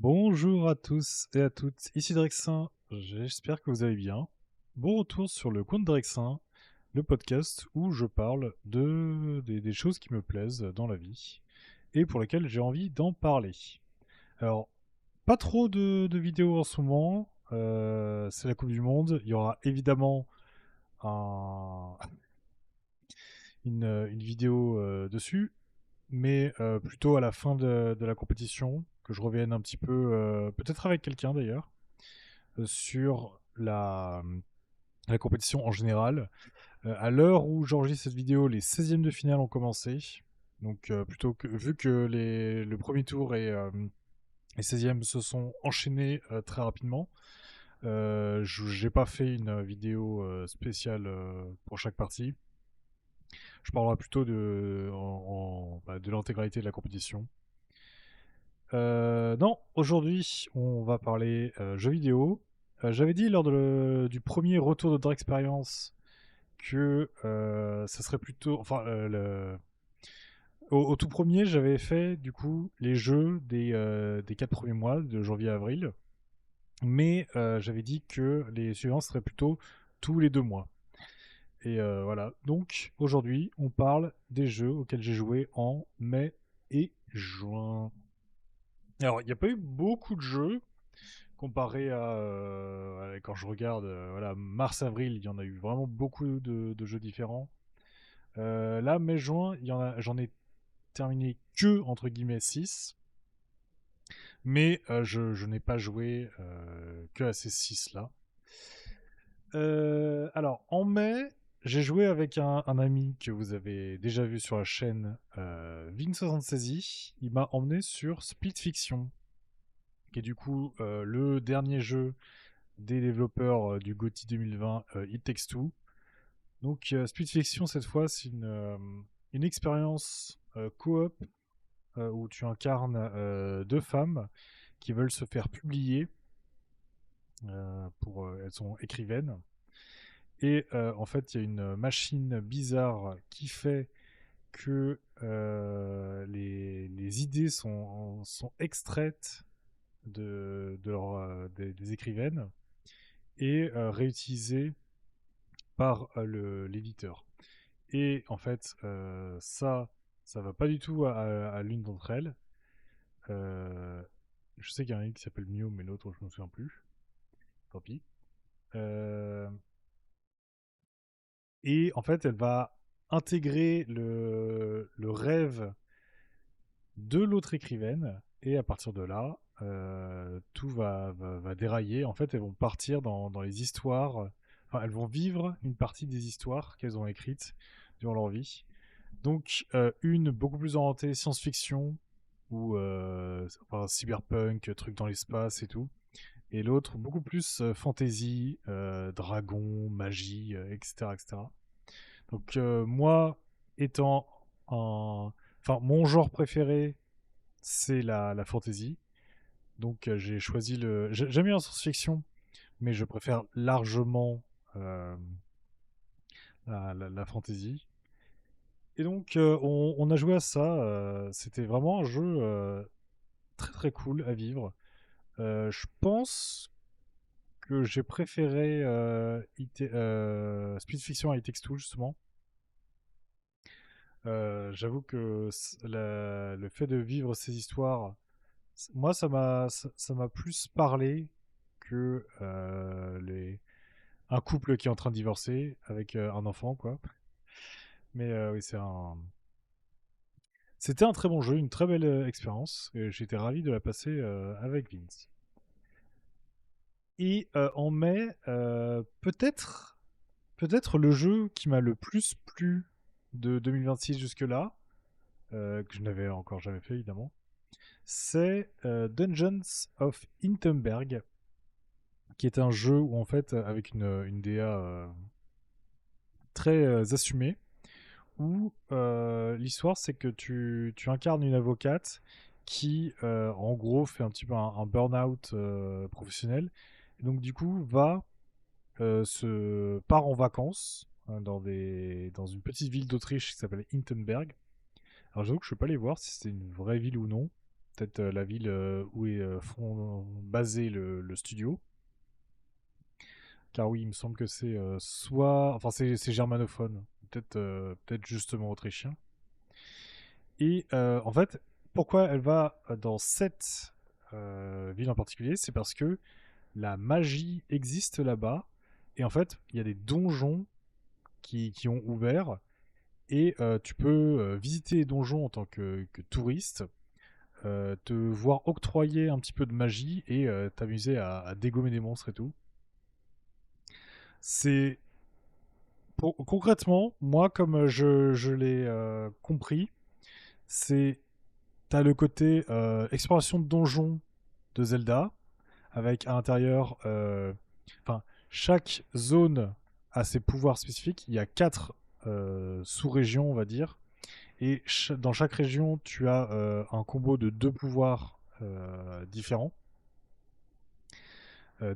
Bonjour à tous et à toutes, ici Drexin, j'espère que vous allez bien. Bon retour sur le compte Drexin, le podcast où je parle des choses qui me plaisent dans la vie et pour lesquelles j'ai envie d'en parler. Alors, pas trop de vidéos en ce moment, c'est la Coupe du Monde, il y aura évidemment un- une vidéo dessus, mais plutôt à la fin de la compétition, que je revienne un petit peu, peut-être avec quelqu'un d'ailleurs sur la compétition en général. À l'heure où j'enregistre cette vidéo, les 16e de finale ont commencé. Donc plutôt que vu que le premier tour et les 16e se sont enchaînés très rapidement, j'ai pas fait une vidéo spéciale pour chaque partie. Je parlerai plutôt de l'intégralité de la compétition. Non, aujourd'hui, on va parler jeux vidéo. J'avais dit du premier retour de Drake Experience que ça serait plutôt. Enfin, au tout premier, j'avais fait du coup les jeux des 4 premiers mois, de janvier à avril. Mais j'avais dit que les suivants seraient plutôt tous les 2 mois. Et voilà. Donc aujourd'hui, on parle des jeux auxquels j'ai joué en mai et juin. Alors, il n'y a pas eu beaucoup de jeux comparé quand je regarde voilà, mars-avril, il y en a eu vraiment beaucoup de jeux différents. Là, mai-juin, j'en ai terminé que, entre guillemets, 6. Mais je n'ai pas joué que à ces 6-là. Alors, en mai, j'ai joué avec un ami que vous avez déjà vu sur la chaîne, Vin76i. Il m'a emmené sur Split Fiction, qui est du coup le dernier jeu des développeurs du GOTY 2020, It Takes Two. Donc Split Fiction, cette fois, c'est une expérience coop où tu incarnes deux femmes qui veulent se faire publier. Elles sont écrivaines. Et en fait, il y a une machine bizarre qui fait que les idées sont extraites des écrivaines et réutilisées par l'éditeur. Et en fait, ça va pas du tout à l'une d'entre elles. Euh, je sais qu'il y en a une qui s'appelle Mio, mais l'autre, je me souviens plus. Tant pis. Euh, et en fait, elle va intégrer le rêve de l'autre écrivaine. Et à partir de là, tout va dérailler. En fait, elles vont partir dans les histoires. Enfin, elles vont vivre une partie des histoires qu'elles ont écrites durant leur vie. Donc, une beaucoup plus orientée science-fiction, ou enfin, cyberpunk, truc dans l'espace et tout. Et l'autre, beaucoup plus fantasy, dragon, magie, etc., etc. Donc, moi, étant un. Enfin, mon genre préféré, c'est la fantasy. Donc, j'ai choisi le. J'aime bien la science-fiction, mais je préfère largement euh, la fantasy. Et donc, on a joué à ça. C'était vraiment un jeu très très cool à vivre. Je pense que j'ai préféré Speed Fiction à It Takes Two, justement. J'avoue que le fait de vivre ces histoires, moi, ça m'a plus parlé que un couple qui est en train de divorcer avec un enfant, quoi. Mais oui, c'était un très bon jeu, une très belle expérience. Et j'étais ravi de la passer avec Vince. Et en mai, peut-être le jeu qui m'a le plus plu de 2026 jusque-là, que je n'avais encore jamais fait évidemment, c'est Dungeons of Hinterberg, qui est un jeu où en fait, avec une DA très assumée, où l'histoire c'est que tu incarnes une avocate qui en gros fait un petit peu un burn-out professionnel, et donc du coup part en vacances hein, dans une petite ville d'Autriche qui s'appelle Hindenberg. Alors j'avoue que je ne peux pas aller voir si c'est une vraie ville ou non. peut-être la ville où est basé le studio. Car oui, il me semble que c'est soit... Enfin, c'est germanophone, peut-être justement autrichien. Et en fait, pourquoi elle va dans cette ville en particulier, c'est parce que la magie existe là-bas. Et en fait, il y a des donjons qui ont ouvert. Et tu peux visiter les donjons en tant que touriste, te voir octroyer un petit peu de magie et t'amuser à dégommer des monstres et tout. C'est concrètement, moi, comme je l'ai compris, c'est t'as le côté exploration de donjons de Zelda, avec à l'intérieur, enfin, chaque zone a ses pouvoirs spécifiques. Il y a 4 sous-régions, on va dire, et dans chaque région, tu as un combo de 2 pouvoirs différents.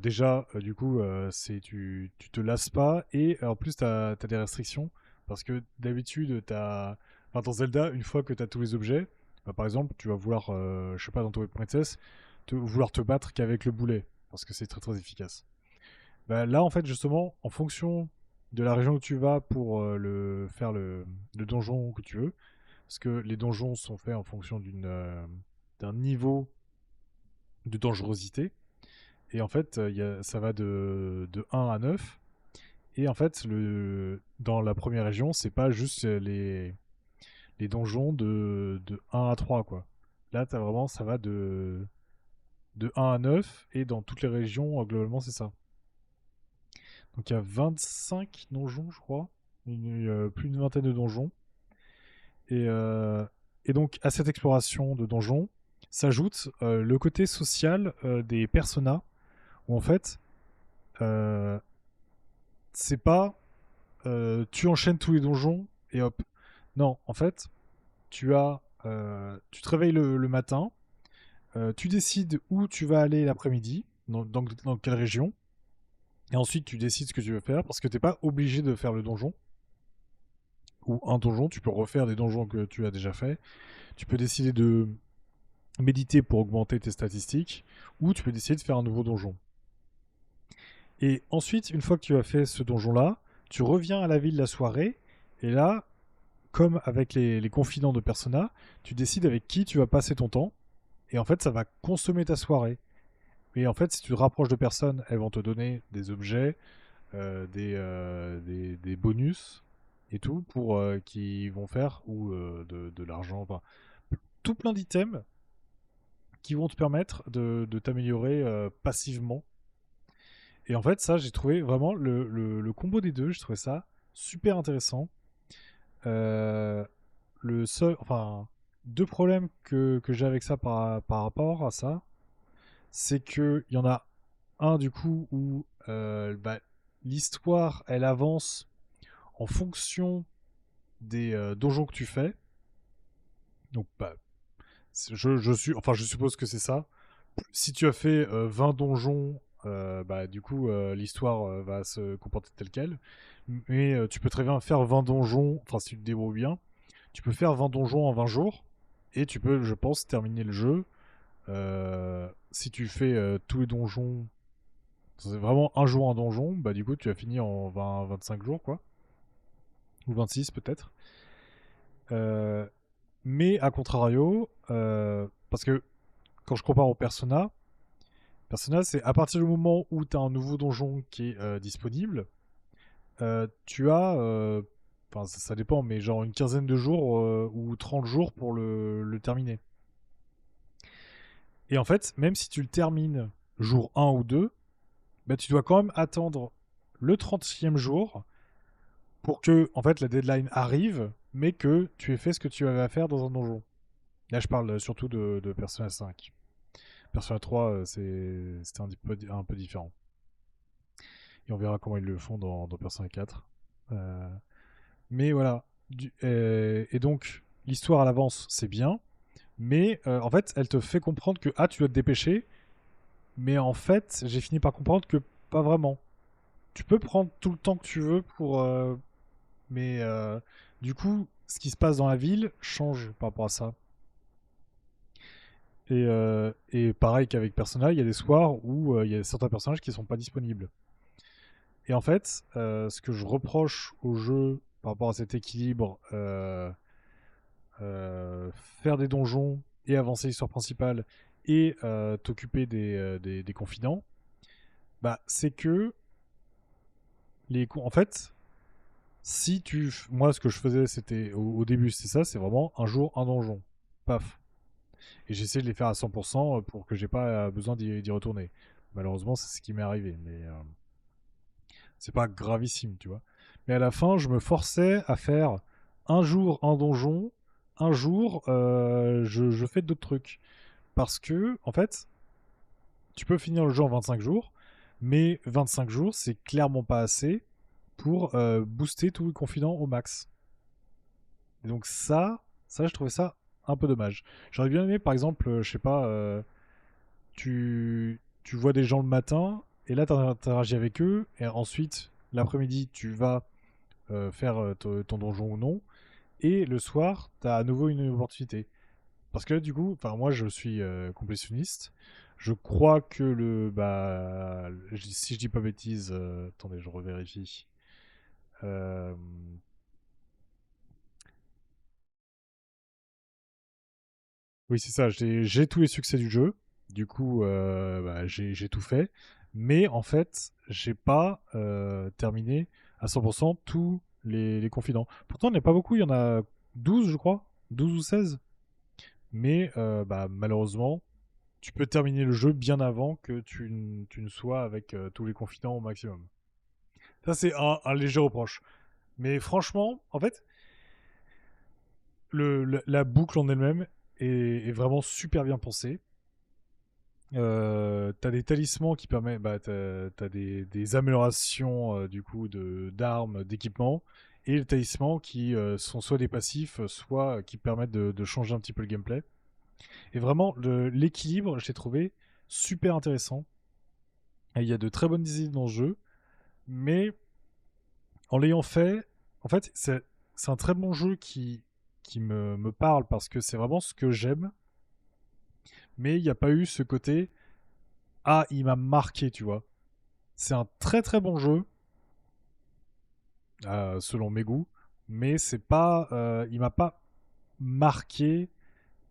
Déjà, du coup, tu te lasses pas et en plus, tu as des restrictions parce que d'habitude, enfin, dans Zelda, une fois que tu as tous les objets, bah, par exemple, tu vas vouloir, je sais pas, dans Twilight Princess, vouloir te battre qu'avec le boulet parce que c'est très très efficace. Bah, là, en fait, justement, en fonction de la région où tu vas pour faire le donjon que tu veux, parce que les donjons sont faits en fonction d'un niveau de dangerosité. Et en fait, ça va de 1 à 9. Et en fait, dans la première région, c'est pas juste les donjons de 1 à 3, quoi. Là, ça va de 1 à 9. Et dans toutes les régions, globalement, c'est ça. Donc il y a 25 donjons, je crois. Plus d'une vingtaine de donjons. Et, euh, et donc, à cette exploration de donjons, s'ajoute le côté social des personas, où en fait, euh, c'est pas tu enchaînes tous les donjons et hop. Non, en fait, tu te réveilles le matin, tu décides où tu vas aller l'après-midi, dans quelle région, et ensuite tu décides ce que tu veux faire parce que t'es pas obligé de faire le donjon ou un donjon. Tu peux refaire des donjons que tu as déjà fait. Tu peux décider de méditer pour augmenter tes statistiques, ou tu peux décider de faire un nouveau donjon. Et ensuite, une fois que tu as fait ce donjon-là, tu reviens à la ville la soirée, et là, comme avec les confidents de Persona, tu décides avec qui tu vas passer ton temps, et en fait, ça va consommer ta soirée. Mais en fait, si tu te rapproches de personnes, elles vont te donner des objets, des bonus et tout, qui vont faire, ou de l'argent, enfin, tout plein d'items qui vont te permettre de t'améliorer passivement. Et en fait, ça, j'ai trouvé vraiment le combo des deux, j'ai trouvé ça super intéressant. Euh, enfin, deux problèmes que j'ai avec ça par rapport à ça, c'est que il y en a un du coup où bah, l'histoire elle avance en fonction des donjons que tu fais. Donc bah, je suppose que c'est ça. Si tu as fait 20 donjons, bah, du coup, l'histoire va se comporter telle quelle. Mais tu peux très bien faire 20 donjons, enfin, si tu te débrouilles bien, tu peux faire 20 donjons en 20 jours. Et tu peux, je pense, terminer le jeu. Si tu fais tous les donjons, c'est vraiment un jour un donjon, bah, du coup, tu as fini en 25 jours, quoi. Ou 26 peut-être. Euh, mais à contrario, parce que quand je compare au Persona, c'est à partir du moment où tu as un nouveau donjon qui est disponible, tu as, enfin ça dépend, mais genre une quinzaine de jours ou 30 jours pour le terminer. Et en fait, même si tu le termines jour 1 ou 2, bah, tu dois quand même attendre le 30e jour pour que en fait, la deadline arrive, mais que tu aies fait ce que tu avais à faire dans un donjon. Là, je parle surtout de Persona 5. Persona 3, c'était un peu différent. Et on verra comment ils le font dans Persona 4. Euh, mais voilà. Et donc, l'histoire à l'avance, c'est bien. Mais en fait, elle te fait comprendre que tu dois te dépêcher. Mais en fait, j'ai fini par comprendre que pas vraiment. Tu peux prendre tout le temps que tu veux pour. Mais du coup, ce qui se passe dans la ville change par rapport à ça. Et pareil qu'avec Persona, il y a des soirs où il y a certains personnages qui sont pas disponibles. Et en fait, ce que je reproche au jeu par rapport à cet équilibre, faire des donjons et avancer l'histoire principale et t'occuper des confidents, bah, c'est que en fait, si tu, moi, ce que je faisais, c'était au début, c'est ça, c'est vraiment un jour un donjon, paf. Et j'essaie de les faire à 100% pour que j'ai pas besoin d'y retourner. Malheureusement, c'est ce qui m'est arrivé, mais c'est pas gravissime, tu vois. Mais à la fin, je me forçais à faire un jour un donjon, un jour je fais d'autres trucs. Parce que, en fait, tu peux finir le jeu en 25 jours, mais 25 jours, c'est clairement pas assez pour booster tous les confidents au max. Et donc ça, je trouvais ça un peu dommage. J'aurais bien aimé, par exemple, je sais pas, tu vois des gens le matin, et là, tu interagis avec eux, et ensuite, l'après-midi, tu vas faire ton donjon ou non, et le soir, tu as à nouveau une opportunité. Parce que du coup, enfin moi je suis complétionniste. Je crois que si je dis pas bêtise, attendez, je revérifie. Euh, oui, c'est ça. J'ai tous les succès du jeu. Du coup, j'ai tout fait. Mais en fait, j'ai pas terminé à 100% tous les confidents. Pourtant, il n'y en a pas beaucoup. Il y en a 12, je crois. 12 ou 16. Mais malheureusement, tu peux terminer le jeu bien avant que tu ne sois avec tous les confidents au maximum. Ça, c'est un léger reproche. Mais franchement, en fait, la boucle en elle-même est vraiment super bien pensée. T'as des talismans qui permettent, t'as des améliorations du coup d'armes, d'équipements, et les talismans qui sont soit des passifs, soit qui permettent de changer un petit peu le gameplay. Et vraiment, l'équilibre, je l'ai trouvé super intéressant. Et il y a de très bonnes idées dans ce jeu, mais en l'ayant fait, en fait, c'est un très bon jeu qui me parle parce que c'est vraiment ce que j'aime, mais il n'y a pas eu ce côté ah, il m'a marqué, tu vois. C'est un très très bon jeu, selon mes goûts, mais c'est pas, il m'a pas marqué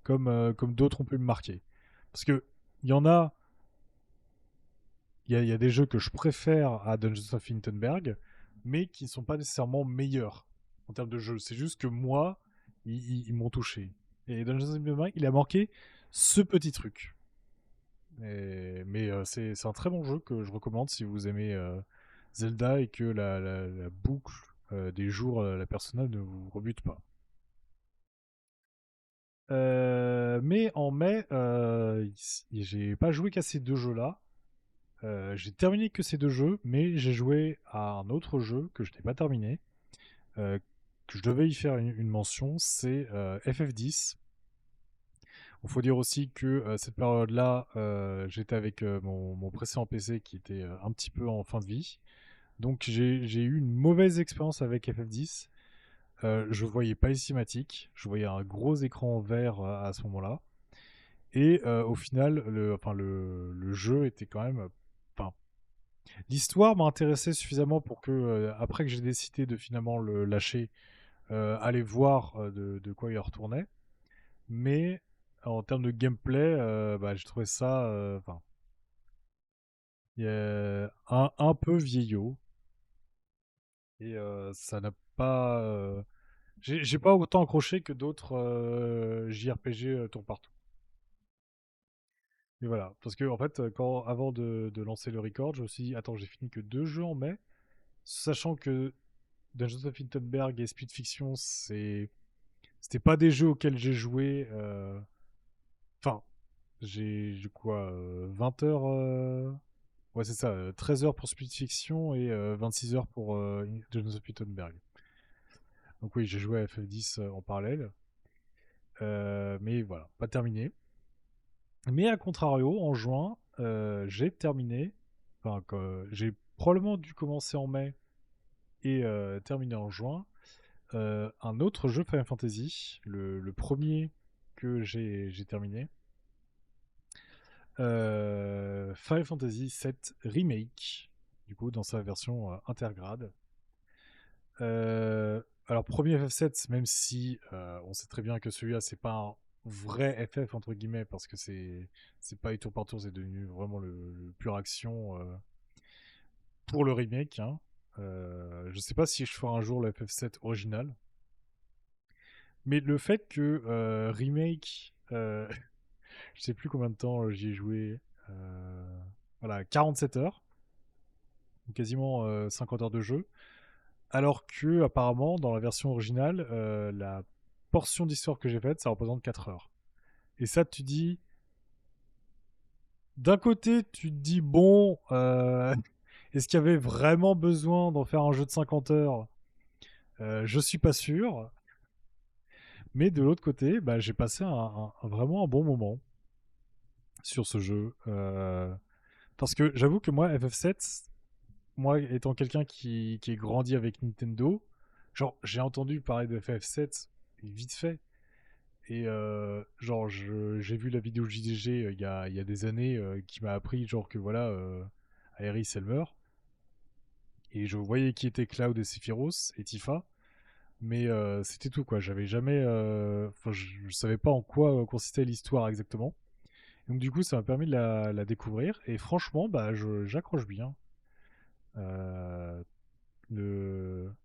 comme d'autres ont pu me marquer. Parce que il y en a, il y a des jeux que je préfère à Dungeons of Hinterberg, mais qui ne sont pas nécessairement meilleurs en termes de jeu. C'est juste que moi, ils m'ont touché. Et Dungeons of Hinterberg, il a manqué ce petit truc. Mais c'est un très bon jeu que je recommande si vous aimez Zelda et que la boucle des jours, la personnage ne vous rebute pas. Mais en mai, j'ai pas joué qu'à ces deux jeux-là. J'ai terminé que ces deux jeux, mais j'ai joué à un autre jeu que je n'ai pas terminé, euh, que je devais y faire une mention, c'est FF10. Il faut dire aussi que cette période-là, j'étais avec mon précédent PC qui était un petit peu en fin de vie. Donc j'ai eu une mauvaise expérience avec FF10. Je voyais pas les cinématiques, je voyais un gros écran vert à ce moment-là. Et au final, le jeu était quand même. Enfin, l'histoire m'a intéressé suffisamment pour que, après que j'ai décidé de finalement le lâcher, aller voir de quoi il retournait. Mais en termes de gameplay, j'ai trouvé ça, enfin, un peu vieillot. Et ça n'a pas. J'ai pas autant accroché que d'autres JRPG tour par tour. Et voilà, parce que en fait, avant de lancer le record, je me suis dit, attends, j'ai fini que deux jeux en mai, sachant que Dungeons of Hinterberg et Speed Fiction, c'était pas des jeux auxquels j'ai joué. Enfin, j'ai quoi, 20 heures. Ouais, c'est ça, 13 heures pour Speed Fiction et 26 heures pour Dungeons of Hinterberg. Donc oui, j'ai joué à FF10 en parallèle. Mais voilà, pas terminé. Mais à contrario, en juin, j'ai terminé. Enfin, j'ai probablement dû commencer en mai et terminer en juin. Un autre jeu Final Fantasy, le premier que j'ai terminé. Final Fantasy VII Remake, du coup, dans sa version intergrade. Alors, premier FF7, même si on sait très bien que celui-là, c'est pas un vrai FF, entre guillemets, parce que c'est pas du tour par tour, c'est devenu vraiment le pure action pour le remake. Hein. Je sais pas si je ferai un jour le FF7 original, mais le fait que remake, je sais plus combien de temps j'y ai joué, voilà, 47 heures, quasiment 50 heures de jeu, alors que apparemment dans la version originale, la portion d'histoire que j'ai faite, ça représente 4 heures. Et ça, tu dis, d'un côté, tu te dis, bon, est-ce qu'il y avait vraiment besoin d'en faire un jeu de 50 heures? Je suis pas sûr. Mais de l'autre côté, bah, j'ai passé vraiment un bon moment sur ce jeu. Parce que j'avoue que moi, FF7, moi étant quelqu'un qui est grandi avec Nintendo, genre j'ai entendu parler de FF7 vite fait. Et genre j'ai vu la vidéo JDG il y a des années qui m'a appris genre que voilà, Aeris elle meurt. Et je voyais qui étaient Cloud et Sephiroth et Tifa. Mais c'était tout quoi. J'avais jamais. Enfin, je savais pas en quoi consistait l'histoire exactement. Donc du coup, ça m'a permis de la découvrir. Et franchement, bah, j'accroche bien. Euh, le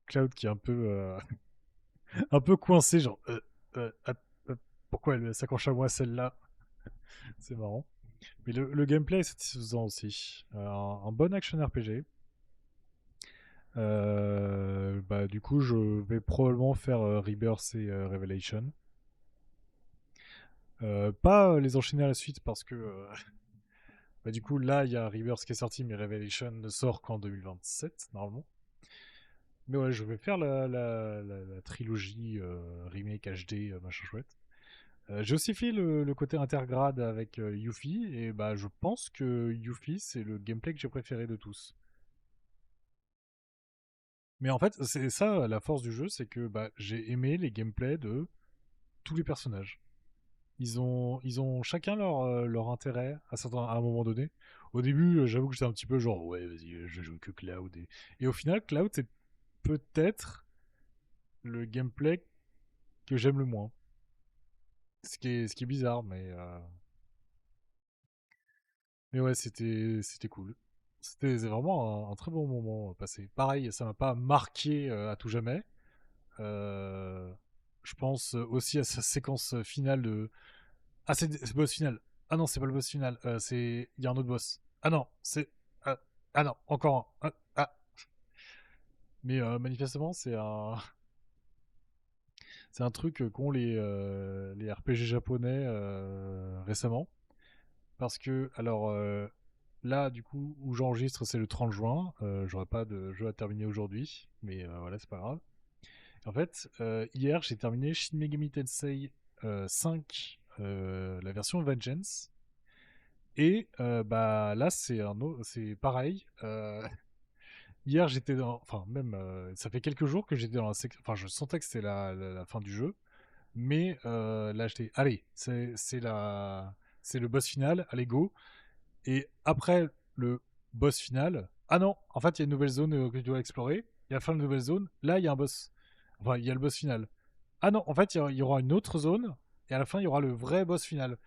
Cloud qui est un peu, un peu coincé, genre, euh, ah, pourquoi elle s'accroche à moi celle-là? C'est marrant. Mais le gameplay est satisfaisant aussi. Un bon action RPG. Bah, du coup, je vais probablement faire Rebirth et Revelation. Pas les enchaîner à la suite parce que bah, du coup là il y a Rebirth qui est sorti mais Revelation ne sort qu'en 2027 normalement. Mais ouais, je vais faire la trilogie remake HD machin chouette. J'ai aussi fait le côté intergrade avec Yuffie et bah je pense que Yuffie c'est le gameplay que j'ai préféré de tous. Mais en fait c'est ça la force du jeu, c'est que bah, j'ai aimé les gameplays de tous les personnages. Ils ont chacun leur intérêt à un moment donné. Au début, j'avoue que j'étais un petit peu genre, ouais, vas-y, je joue que Cloud. Et au final, Cloud, c'est peut-être le gameplay que j'aime le moins. Ce qui est bizarre, mais ouais, c'était cool. C'était vraiment un très bon moment passé. Pareil, ça m'a pas marqué à tout jamais. Euh, je pense aussi à sa séquence finale de, ah, c'est le boss final. Ah non, c'est pas le boss final. Il y a un autre boss. Ah non, c'est. Ah, ah non, encore un. Mais manifestement, c'est un truc qu'ont les RPG japonais récemment. Parce que, alors, là, du coup, où j'enregistre, c'est le 30 juin. J'aurai pas de jeu à terminer aujourd'hui. Mais voilà, c'est pas grave. En fait, hier, j'ai terminé Shin Megami Tensei 5, la version Vengeance. Et bah là c'est pareil. Hier j'étais dans, enfin même ça fait quelques jours que j'étais dans la section, enfin je sentais que c'était la fin du jeu, mais là j'étais, allez c'est le boss final, allez go. Et après le boss final, ah non, en fait il y a une nouvelle zone que tu dois explorer. Et à la fin de la nouvelle zone, là il y a un boss, enfin il y a le boss final. Ah non, en fait il y aura une autre zone et à la fin il y aura le vrai boss final.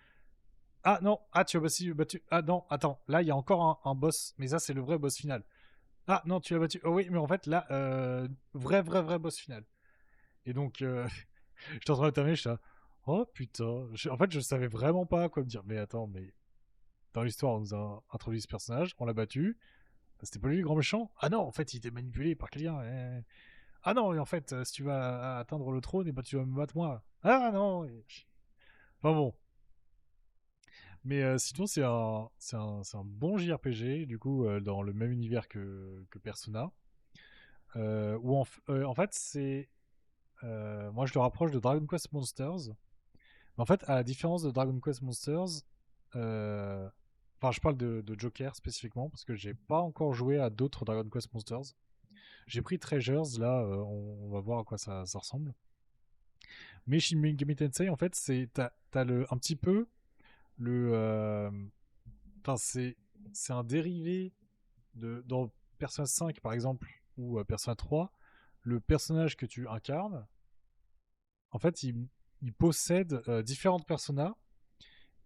Ah non, ah tu as battu. Ah non, attends, là il y a encore un boss, mais ça c'est le vrai boss final. Ah non, tu l'as battu. Oh oui, mais en fait là, vrai boss final. Et donc, j'étais en train de terminer, je suis là, oh putain. En fait, je savais vraiment pas quoi me dire. Mais attends, mais dans l'histoire, on nous a introduit ce personnage, on l'a battu. C'était pas lui le grand méchant. Ah non, en fait, il était manipulé par quelqu'un. Ah non, et en fait, si tu vas atteindre le trône, et bah, tu vas me battre moi. Ah non. Enfin bon, mais sinon, c'est un bon JRPG, du coup, dans le même univers que Persona. Où en fait, moi, je le rapproche de Dragon Quest Monsters. Mais en fait, à la différence de Dragon Quest Monsters, euh, enfin, je parle de Joker spécifiquement, parce que j'ai pas encore joué à d'autres Dragon Quest Monsters. J'ai pris Treasures, là, on va voir à quoi ça ressemble. Mais Shin Megami Tensei, en fait, t'as un petit peu le, enfin c'est un dérivé de dans Persona 5 par exemple ou Persona 3, le personnage que tu incarnes, en fait, il possède différentes personas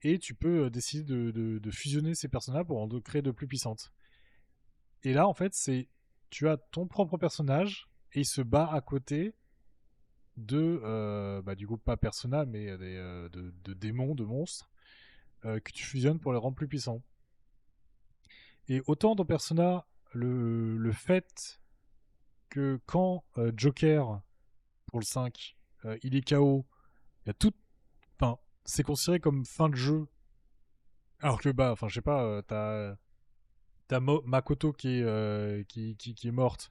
et tu peux décider de fusionner ces personas pour en créer de plus puissantes. Et là, en fait, c'est tu as ton propre personnage et il se bat à côté de, bah, du coup, pas Persona, mais de démons, de monstres, que tu fusionnes pour les rendre plus puissants. Et autant dans Persona, le fait que quand Joker, pour le 5, il est KO, il y a tout. Enfin, c'est considéré comme fin de jeu. Alors que, bah, enfin, je sais pas, t'as Makoto qui est morte.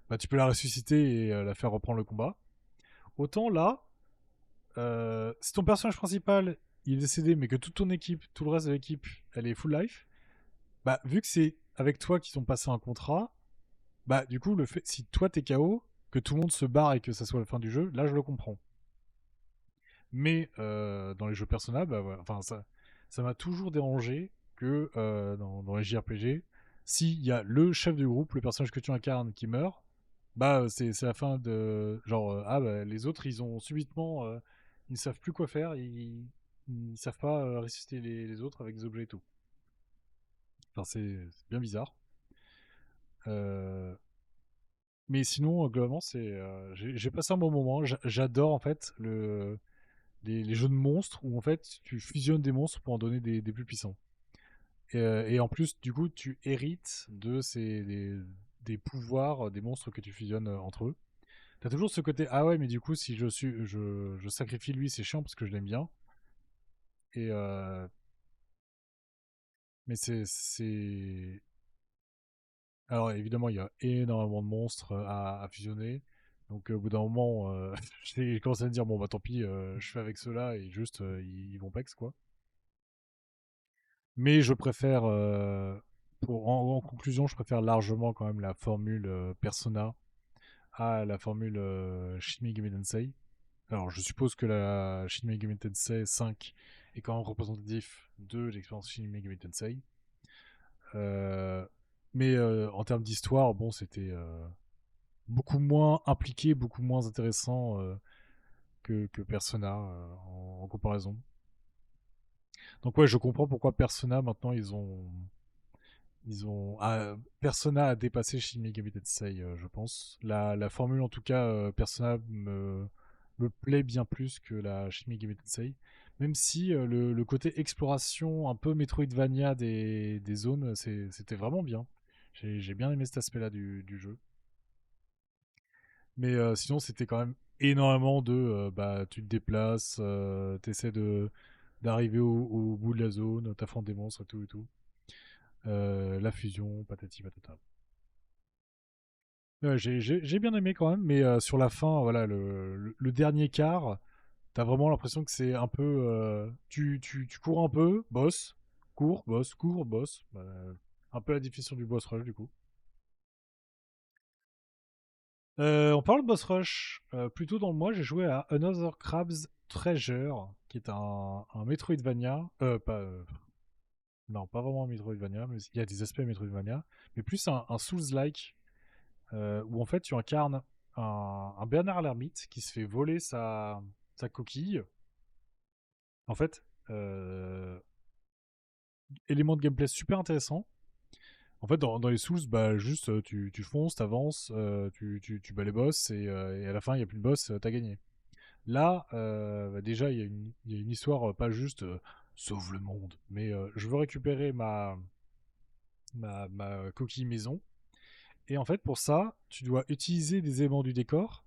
Bah, tu peux la ressusciter et la faire reprendre le combat. Autant là, si ton personnage principal il est décédé, mais que toute ton équipe, tout le reste de l'équipe, elle est full life, bah vu que c'est avec toi qu'ils ont passé un contrat, bah du coup le fait si toi t'es KO, que tout le monde se barre et que ça soit la fin du jeu, là je le comprends. Mais dans les jeux Persona, bah voilà, enfin ça m'a toujours dérangé que dans les JRPG, s'il y a le chef du groupe, le personnage que tu incarnes qui meurt, bah c'est la fin de genre ah bah, les autres ils ont subitement ils ne savent plus quoi faire, ils savent pas ressusciter les autres avec des objets et tout. Enfin c'est bien bizarre. Euh, mais sinon globalement c'est j'ai passé un bon moment. J'adore en fait les jeux de monstres où en fait tu fusionnes des monstres pour en donner des plus puissants. Et en plus, du coup, tu hérites de des pouvoirs des monstres que tu fusionnes entre eux. T'as toujours ce côté ah ouais, mais du coup, si je sacrifie lui, c'est chiant parce que je l'aime bien. Et mais alors évidemment, il y a énormément de monstres à fusionner. Donc au bout d'un moment, j'ai commencé à me dire bon bah tant pis, je fais avec ceux-là et juste ils vont pex quoi. Mais je préfère, en conclusion, je préfère largement quand même la formule Persona à la formule Shin Megami Tensei. Alors, je suppose que la Shin Megami Tensei 5 est quand même représentatif de l'expérience Shin Megami Tensei. Euh, mais en termes d'histoire, bon, c'était beaucoup moins impliqué, beaucoup moins intéressant que Persona en comparaison. Donc ouais, je comprends pourquoi Persona maintenant Persona a dépassé Shin Megami Tensei, je pense. La formule en tout cas Persona me plaît bien plus que la Shin Megami Tensei, même si le côté exploration un peu Metroidvania des zones, c'était vraiment bien. J'ai bien aimé cet aspect-là du jeu. Mais sinon, c'était quand même énormément de bah tu te déplaces, t'essaies d'arriver au bout de la zone, t'affrontes des monstres et tout et tout. La fusion, patati patata. J'ai bien aimé quand même, mais sur la fin, voilà, le dernier quart, t'as vraiment l'impression que c'est un peu. Tu cours un peu, boss, cours, boss. Un peu la définition du boss rush du coup. On parle de boss rush. Plus tôt dans le mois, j'ai joué à Another Crab's Treasure, qui est un Metroidvania. Non, pas vraiment un Metroidvania, mais il y a des aspects Metroidvania, mais plus un Souls-like où en fait tu incarnes un Bernard l'ermite qui se fait voler sa coquille. En fait, élément de gameplay super intéressant. En fait, dans les Souls, bah, juste tu fonces, t'avances, tu bats les boss et à la fin il n'y a plus de boss, t'as gagné. Là, bah, déjà il y a une histoire pas juste sauve le monde, mais je veux récupérer ma coquille maison. Et en fait, pour ça, tu dois utiliser des éléments du décor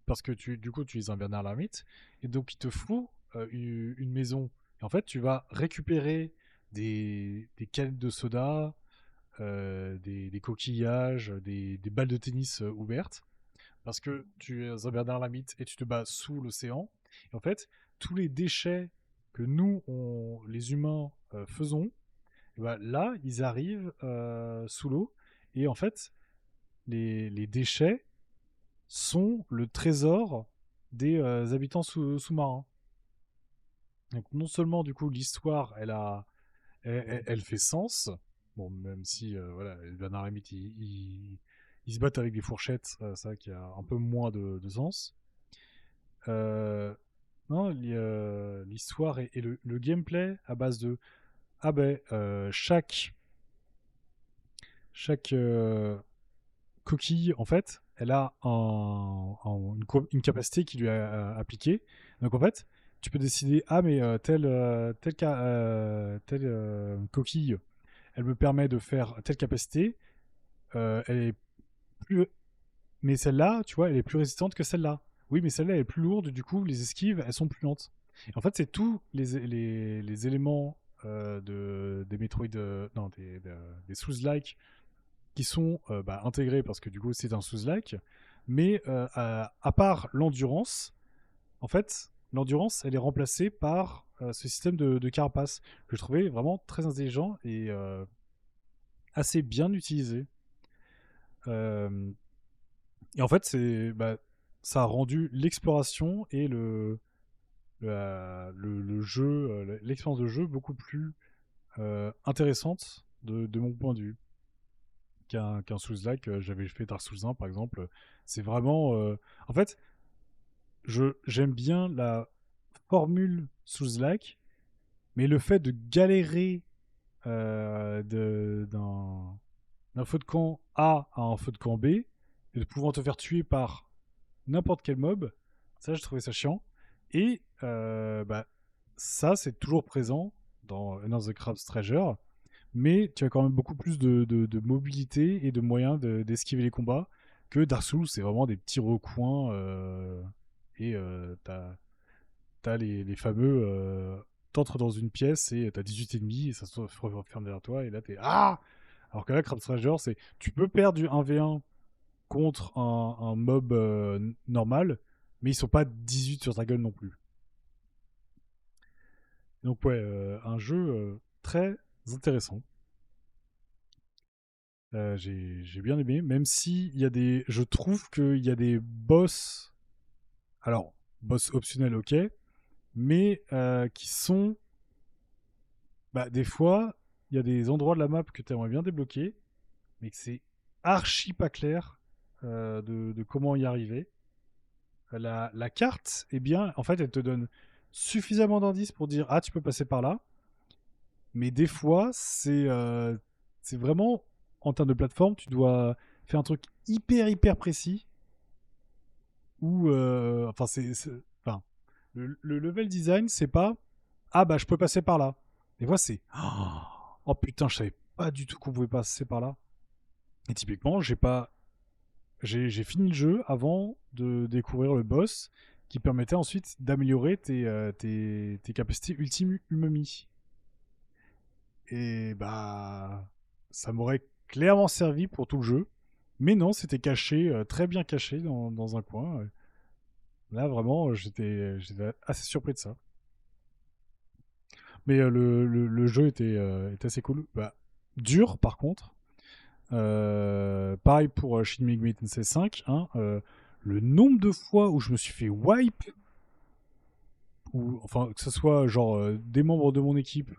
parce que du coup, tu utilises un Bernard l'ermite, et donc il te faut une maison. Et en fait, tu vas récupérer des canettes de soda, des coquillages, des balles de tennis ouvertes, parce que tu es un Bernard l'ermite et tu te bats sous l'océan. Et en fait, tous les déchets que nous, les humains, faisons, et ben là, ils arrivent sous l'eau. Et en fait, les déchets sont le trésor des habitants sous-marins. Donc non seulement du coup l'histoire elle fait sens, bon même si voilà les Bernard Limite ils se battent avec des fourchettes, ça qui a un peu moins de sens. Non, l'histoire et le gameplay à base de ah ben chaque coquille en fait elle a une capacité qui lui est appliquée. Donc en fait tu peux décider ah mais telle coquille elle me permet de faire telle capacité, elle est plus mais celle-là tu vois elle est plus résistante que celle-là. Oui mais celle-là elle est plus lourde, du coup les esquives elles sont plus lentes. Et en fait c'est tous les éléments des Metroid non des Souls-like qui sont intégrés parce que du coup c'est un Souls-like, mais à part l'endurance, en fait l'endurance elle est remplacée par ce système de carapace que je trouvais vraiment très intelligent et assez bien utilisé. Euh, et en fait ça a rendu l'exploration et le jeu, l'expérience de jeu beaucoup plus intéressante de mon point de vue qu'un Souls-like. J'avais fait Dark Souls 1 par exemple. C'est vraiment. En fait, j'aime bien la formule Souls-like, mais le fait de galérer d'un feu de camp A à un feu de camp B et de pouvoir te faire tuer par n'importe quel mob, ça je trouvais ça chiant. Et ça c'est toujours présent dans Another Crab's Treasure, mais tu as quand même beaucoup plus de mobilité et de moyens d'esquiver les combats que Dark Souls. C'est vraiment des petits recoins et t'as les fameux t'entres dans une pièce et t'as 18 ennemis et ça se referme derrière toi et là t'es ah. Alors que là Crab Treasure c'est tu peux perdre du 1v1 contre un mob normal, mais ils sont pas 18 sur ta gueule non plus. Donc ouais, un jeu très intéressant. J'ai bien aimé, même si il y a je trouve qu'il y a des boss, alors boss optionnels ok, mais qui sont, des fois, il y a des endroits de la map que tu aimerais bien débloquer, mais que c'est archi pas clair de comment y arriver. La carte, eh bien, en fait, elle te donne suffisamment d'indices pour dire ah tu peux passer par là, mais des fois c'est vraiment en termes de plateforme, tu dois faire un truc hyper précis ou enfin enfin le level design c'est pas ah bah je peux passer par là. Des fois c'est oh putain je savais pas du tout qu'on pouvait passer par là. Et typiquement j'ai fini le jeu avant de découvrir le boss qui permettait ensuite d'améliorer tes capacités ultime umami. Et ça m'aurait clairement servi pour tout le jeu. Mais non, c'était caché, très bien caché dans un coin. Là, vraiment, j'étais assez surpris de ça. Mais le jeu était assez cool. Dur, par contre. Pareil pour Shin Megami Tensei 5. Hein, le nombre de fois où je me suis fait wipe, ou enfin que ce soit genre des membres de mon équipe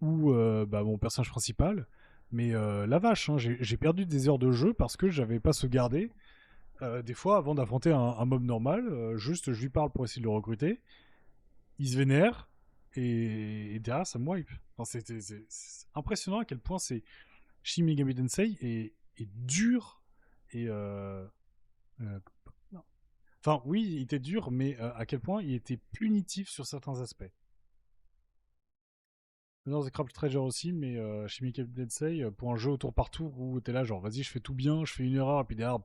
ou mon personnage principal. Mais la vache, hein, j'ai perdu des heures de jeu parce que j'avais pas sauvegardé. Des fois, avant d'affronter un mob normal, juste je lui parle pour essayer de le recruter. Il se vénère et derrière ça me wipe. Enfin, c'est impressionnant à quel point Shin Megami Tensei est dur et euh, non. Enfin oui, il était dur, mais à quel point il était punitif sur certains aspects. Dans The Crab Treasure aussi, mais chez Mickey Tensei, pour un jeu au tour par tour où t'es là, genre vas-y, je fais tout bien, je fais une erreur, et puis derrière,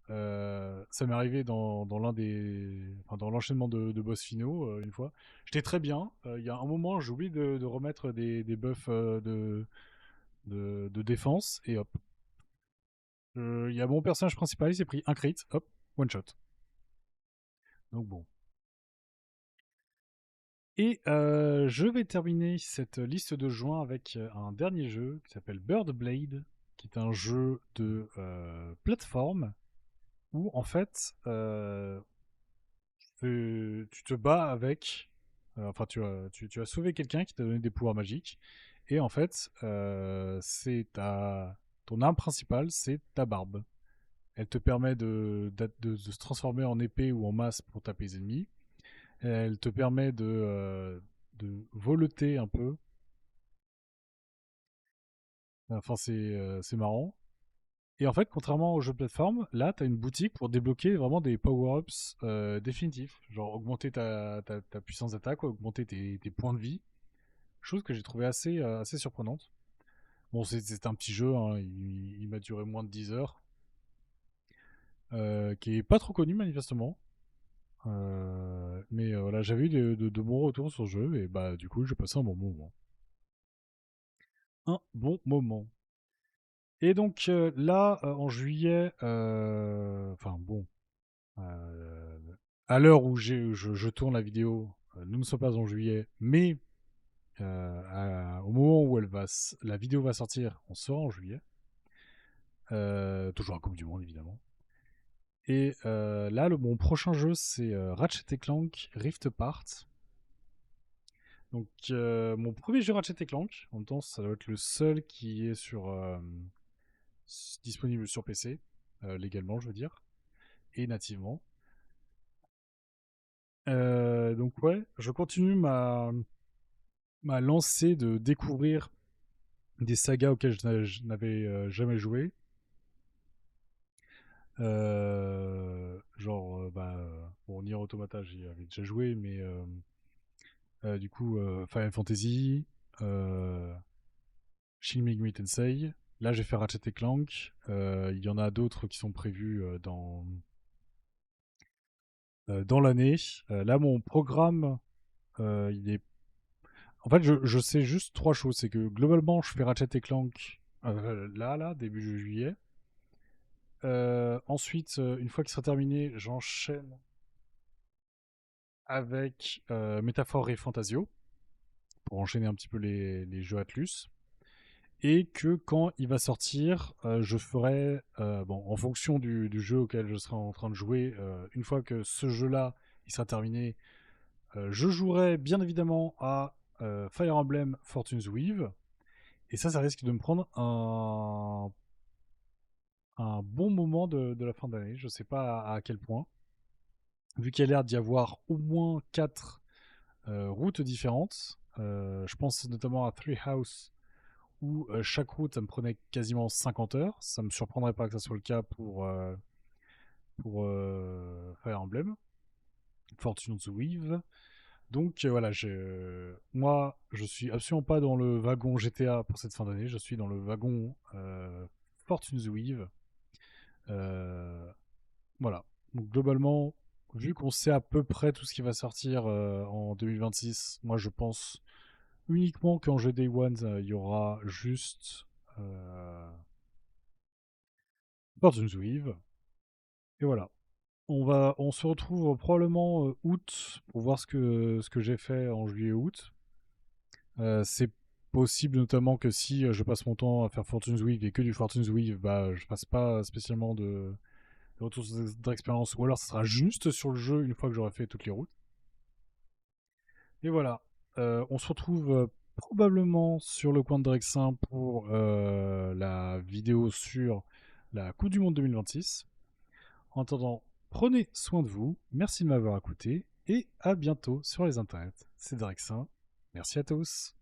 ça m'est arrivé dans dans l'enchaînement de boss finaux une fois. J'étais très bien. Il y a un moment, j'ai oublié de remettre des buffs de défense, et hop. Il y a mon personnage principal, il s'est pris un crit, hop, one shot. Donc bon. Et je vais terminer cette liste de joints avec un dernier jeu qui s'appelle Bird Blade, qui est un jeu de plateforme où en fait tu te bats avec. Enfin, tu as sauvé quelqu'un qui t'a donné des pouvoirs magiques. Et en fait, ton arme principale, c'est ta barbe. Elle te permet de se transformer en épée ou en masse pour taper les ennemis. Elle te permet de voleter un peu. Enfin, c'est marrant. Et en fait, contrairement aux jeux de plateforme, là, tu as une boutique pour débloquer vraiment des power-ups définitifs. Genre augmenter ta puissance d'attaque, augmenter tes points de vie. Chose que j'ai trouvé assez surprenante. Bon, c'est un petit jeu, hein, il m'a duré moins de 10 heures. Qui est pas trop connu manifestement. Mais voilà, j'avais eu de bons retours sur le jeu et bah du coup j'ai passé un bon moment. Un bon moment. Et donc là, en juillet, enfin bon, euh, à l'heure où je tourne la vidéo, nous ne sommes pas en juillet, mais au moment où la vidéo va sortir, on sera en juillet. Toujours la Coupe du Monde évidemment. Et là, mon prochain jeu, c'est Ratchet Clank Rift Apart. Donc, mon premier jeu Ratchet Clank, en même temps, ça doit être le seul qui est disponible sur PC, légalement, je veux dire, et nativement. Donc, ouais, je continue ma lancée de découvrir des sagas auxquelles je n'avais jamais joué. Genre, bon, Nier Automata, j'y avais déjà joué, mais du coup, Final Fantasy, euh, Shin Megami Tensei. Là, j'ai fait Ratchet et Clank. Il y en a d'autres qui sont prévus dans l'année. Là, mon programme, il est. En fait, je sais juste trois choses. C'est que globalement, je fais Ratchet et Clank là, début juillet. Ensuite, une fois qu'il sera terminé, j'enchaîne avec Métaphore et Fantasio pour enchaîner un petit peu les jeux Atlus. Et que quand il va sortir, je ferai, bon, en fonction du jeu auquel je serai en train de jouer, une fois que ce jeu-là il sera terminé, je jouerai bien évidemment à Fire Emblem Fortune's Weave. Et ça risque de me prendre un bon moment de la fin d'année. Je sais pas à quel point. Vu qu'il y a l'air d'y avoir au moins 4 routes différentes. Je pense notamment à Three House où chaque route, ça me prenait quasiment 50 heures. Ça me surprendrait pas que ça soit le cas pour Fire Emblem, Fortune's Weave. Donc voilà, moi, je suis absolument pas dans le wagon GTA pour cette fin d'année. Je suis dans le wagon Fortune's Weave. Euh, voilà. Donc globalement, vu qu'on sait à peu près tout ce qui va sortir en 2026, moi je pense uniquement qu'en jeu Day One, il y aura juste Fortune's Weave. Et voilà. On se retrouve probablement août pour voir ce que j'ai fait en juillet-août. C'est possible notamment que si je passe mon temps à faire Fortune's Weave et que du Fortune's Weave, bah je passe pas spécialement de retour d'expérience, ou alors ce sera juste sur le jeu une fois que j'aurai fait toutes les routes. Et voilà. On se retrouve probablement sur le coin de Drexin pour la vidéo sur la Coupe du Monde 2026. En attendant, prenez soin de vous, merci de m'avoir écouté, et à bientôt sur les internets. C'est Drexin, merci à tous.